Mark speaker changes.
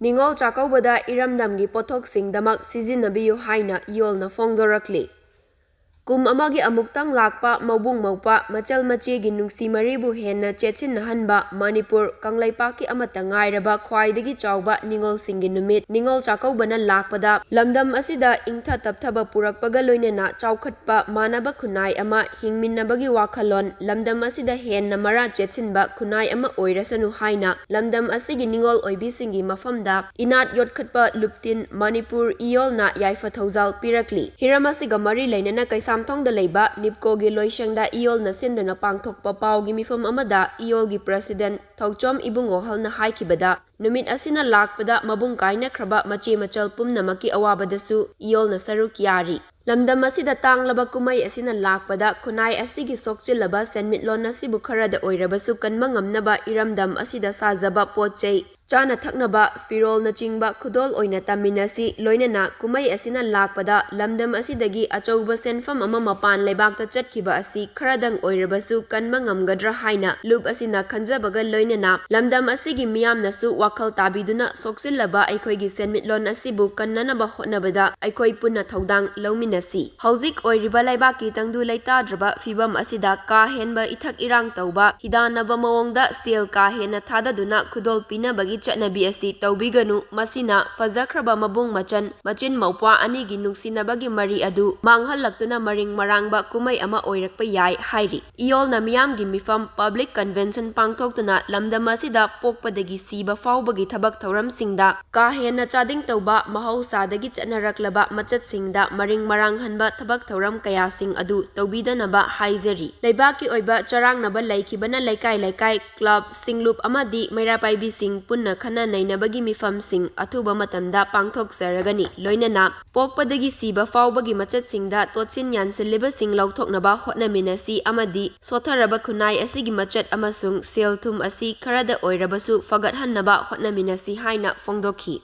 Speaker 1: Ningol Chakkouba Da Eramdamgi Potthoksingdamak Sijinnabiyu haina iyolna fongdorakli. Kum amagi amuktang lakpa maubung maupa machal machegi nungsi maribu henna chetsinnahanba Manipur Kanglaipaki amata ngairaba khwaidagi chawba Ningol singi numit Ningol Chakkouba lakpada lamdam asida ingtha tapthaba purakpaga loinena chawkhatpa manaba khunai ama hingminnabagi wakhalon lamdam asida henna mara chetsinba khunai ama oirasanu haina lamdam asigi Ningol oibisingi mafamda inat yotkhatpa luptin Manipur iyolna yaifa thaujal pirakli hiramasiga mari lainana kaisa Samthongda leiba Nipkogi loishengda iyolna sinduna pangthokpa paugi mifam amada iyolgi president Thauchom Ibungohalna haikibada numit asina lakpada mabung kaina khraba mache machal pumnamaki awabadasu iyolna saruk yari lamdam asida tanglaba kumai asina lakpada khunai asigi sokchilaba senmitlon asibu kharada oirabasu kanma ngamnaba iramdam asida sajaba potchei chana thaknaba firol na chingba khudol oina taminasi loinana kumai asina lakpada lamdam asidagi achouba senfam ama mapan leibakta chatkiba asi kharadang oirabasu kanma ngamgadra haina loop asina khanjabaga loinana lamdam asigi miyamnasu wakhal tabiduna sokchilaba aikhoigi senmitlon asibu kannanaba hotnabada aikoi punna thodang lauminasi hauzik oiriba leibaki tangdu leitadraba fibam asida ka henba ithak irang tauba hidanaba mawongda sel ka hena thadaduna khudol pinabagi Chanabi asi taubiganu masina fazakraba mabung machin maupwa anigi nungsinabagi mari adu manghallaktuna maring marangba kumai ama oirakpa yai hairi iyolna miyamgi mifam public convention pangthoktuna lamdam asida pokpadagi siba faubagi thabak thauramsingda ka hena chading tauba mahausadagi chanaraklaba machatsingda maring marang hanba thabak thauram kayasing adu taubidanaba haizari leibaki oiba charangnaba laikibana laikai club singlup amadi mairapai sing punna khana nainabagi mifamsing athuba matamda pangthoksaragani loinana pokpadagi siba faubagi machatsingda totsin yansilliba sing lauthoknaba hotnaminasi amadi sotharaba khunai asigi machat amasung selthum asi kharada oirabasu fagat hannaba hotnaminasi haina fongdokhi